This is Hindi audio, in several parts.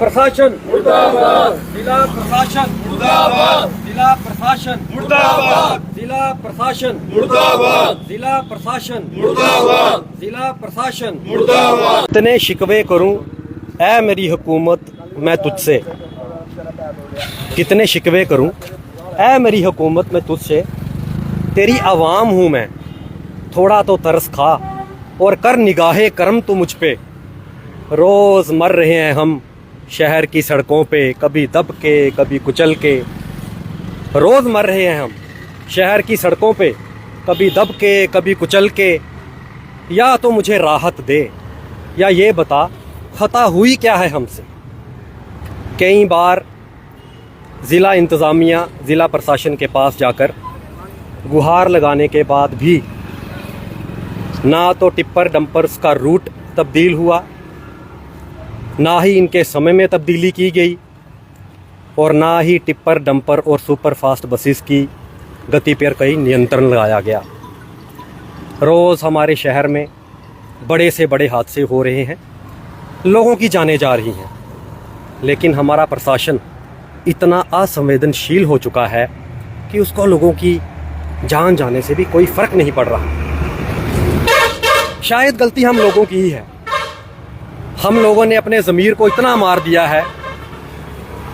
प्रशासन मुर्दाबाद, जिला प्रशासन मुर्दाबाद, जिला प्रशासन मुर्दाबाद, जिला प्रशासन मुर्दाबाद, जिला प्रशासन मुर्दाबाद, जिला प्रशासन मुर्दाबाद। कितने शिकवे करूं ऐ मेरी हुकूमत मैं तुझसे, कितने शिकवे करूं ऐ मेरी हुकूमत मैं तुझसे, तेरी आवाम हूँ मैं, थोड़ा तो तरस खा और कर निगाहे करम तू मुझ पे। रोज़ मर रहे हैं हम शहर की सड़कों पे, कभी दब के कभी कुचल के। रोज़ मर रहे हैं हम शहर की सड़कों पे, कभी दब के कभी कुचल के। या तो मुझे राहत दे या ये बता खता हुई क्या है हमसे। कई बार ज़िला इंतज़ामिया ज़िला प्रशासन के पास जाकर गुहार लगाने के बाद भी ना तो टिप्पर डंपर्स का रूट तब्दील हुआ, ना ही इनके समय में तब्दीली की गई, और ना ही टिप्पर डंपर और सुपर फास्ट बसेस की गति पर कहीं नियंत्रण लगाया गया। रोज़ हमारे शहर में बड़े से बड़े हादसे हो रहे हैं, लोगों की जानें जा रही हैं, लेकिन हमारा प्रशासन इतना असंवेदनशील हो चुका है कि उसको लोगों की जान जाने से भी कोई फ़र्क नहीं पड़ रहा। शायद गलती हम लोगों की ही है। हम लोगों ने अपने ज़मीर को इतना मार दिया है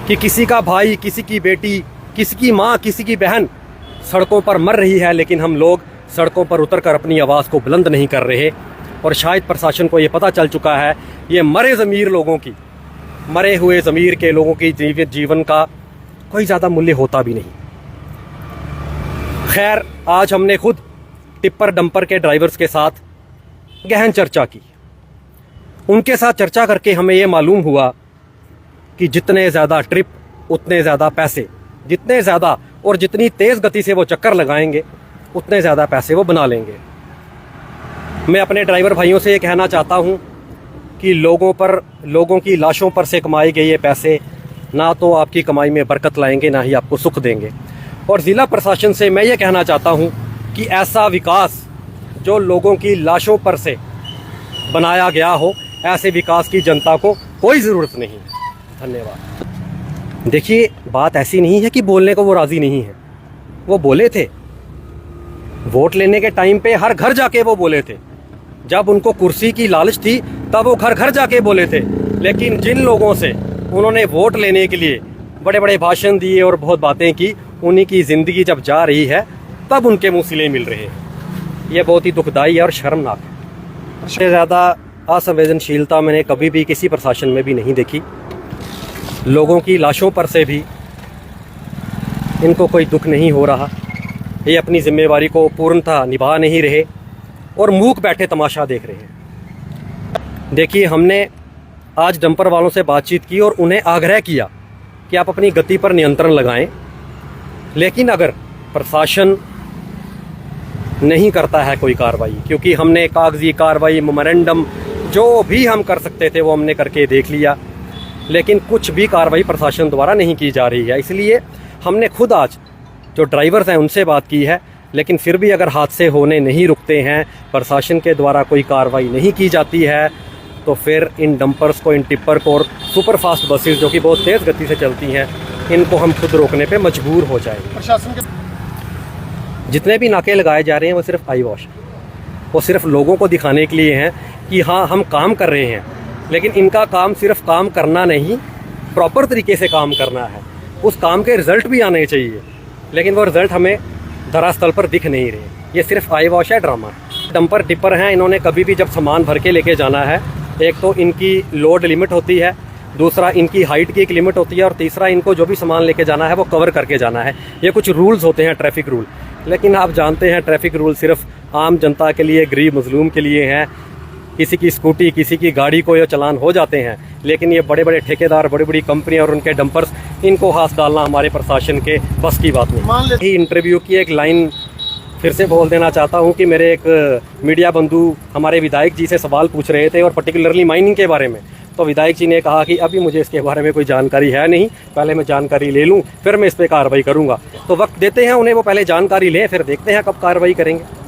कि किसी का भाई, किसी की बेटी, किसी की माँ, किसी की बहन सड़कों पर मर रही है, लेकिन हम लोग सड़कों पर उतरकर अपनी आवाज़ को बुलंद नहीं कर रहे। और शायद प्रशासन को ये पता चल चुका है ये मरे ज़मीर लोगों की, मरे हुए ज़मीर के लोगों की जीवन का कोई ज़्यादा मूल्य होता भी नहीं। खैर, आज हमने खुद टिप्पर डंपर के ड्राइवर्स के साथ गहन चर्चा की। उनके साथ चर्चा करके हमें ये मालूम हुआ कि जितने ज़्यादा ट्रिप उतने ज़्यादा पैसे, जितने ज़्यादा और जितनी तेज़ गति से वो चक्कर लगाएंगे उतने ज़्यादा पैसे वो बना लेंगे। मैं अपने ड्राइवर भाइयों से ये कहना चाहता हूँ कि लोगों की लाशों पर से कमाए गए ये पैसे ना तो आपकी कमाई में बरकत लाएंगे, ना ही आपको सुख देंगे। और ज़िला प्रशासन से मैं ये कहना चाहता हूँ कि ऐसा विकास जो लोगों की लाशों पर से बनाया गया हो, ऐसे विकास की जनता को कोई ज़रूरत नहीं है। धन्यवाद। देखिए, बात ऐसी नहीं है कि बोलने को वो राज़ी नहीं है। वो बोले थे, वोट लेने के टाइम पे हर घर जाके वो बोले थे। जब उनको कुर्सी की लालच थी तब वो घर घर जाके बोले थे। लेकिन जिन लोगों से उन्होंने वोट लेने के लिए बड़े बड़े भाषण दिए और बहुत बातें की, उन्हीं की ज़िंदगी जब जा रही है तब उनके मुँह सिले मिल रहे हैं। ये बहुत ही दुखदाई और शर्मनाक है। इससे ज़्यादा असंवेदनशीलता मैंने कभी भी किसी प्रशासन में भी नहीं देखी। लोगों की लाशों पर से भी इनको कोई दुख नहीं हो रहा। ये अपनी जिम्मेवारी को पूर्णतः निभा नहीं रहे और मूक बैठे तमाशा देख रहे हैं। देखिए, हमने आज डंपर वालों से बातचीत की और उन्हें आग्रह किया कि आप अपनी गति पर नियंत्रण लगाएं, लेकिन अगर प्रशासन नहीं करता है कोई कार्रवाई, क्योंकि हमने कागजी कार्रवाई, मेमोरेंडम जो भी हम कर सकते थे वो हमने करके देख लिया, लेकिन कुछ भी कार्रवाई प्रशासन द्वारा नहीं की जा रही है। इसलिए हमने खुद आज जो ड्राइवर्स हैं उनसे बात की है, लेकिन फिर भी अगर हादसे होने नहीं रुकते हैं, प्रशासन के द्वारा कोई कार्रवाई नहीं की जाती है, तो फिर इन डंपर्स को, इन टिप्पर को और सुपर फास्ट बसेस जो कि बहुत तेज़ गति से चलती हैं, इनको हम खुद रोकने पे मजबूर हो जाएंगे। प्रशासन के जितने भी नाके लगाए जा रहे हैं वो सिर्फ आई वॉश, वो सिर्फ लोगों को दिखाने के लिए हैं कि हाँ हम काम कर रहे हैं, लेकिन इनका काम सिर्फ काम करना नहीं, प्रॉपर तरीके से काम करना है। उस काम के रिज़ल्ट भी आने चाहिए, लेकिन वो रिज़ल्ट हमें धरातल पर दिख नहीं रहे। ये सिर्फ आई वॉश है, ड्रामा है। डंपर टिप्पर हैं, इन्होंने कभी भी जब सामान भर के लेके जाना है, एक तो इनकी लोड लिमिट होती है, दूसरा इनकी हाइट की एक लिमिट होती है, और तीसरा इनको जो भी सामान लेके जाना है वो कवर करके जाना है। ये कुछ रूल्स होते हैं, ट्रैफिक रूल। लेकिन आप जानते हैं ट्रैफिक रूल सिर्फ आम जनता के लिए, गरीब मजलूम के लिए हैं। किसी की स्कूटी, किसी की गाड़ी को ये चालान हो जाते हैं, लेकिन ये बड़े बड़े ठेकेदार, बड़ी बड़ी कंपनियां और उनके डंपर्स, इनको हाथ डालना हमारे प्रशासन के बस की बात नहीं। इंटरव्यू की एक लाइन फिर से बोल देना चाहता हूं कि मेरे एक मीडिया बंधु हमारे विधायक जी से सवाल पूछ रहे थे और पर्टिकुलरली माइनिंग के बारे में। तो विधायक जी ने कहा कि अभी मुझे इसके बारे में कोई जानकारी है नहीं, पहले मैं जानकारी ले लूं फिर मैं इस पर कार्रवाई करूंगा। तो वक्त देते हैं उन्हें, वो पहले जानकारी लें, फिर देखते हैं कब कार्रवाई करेंगे।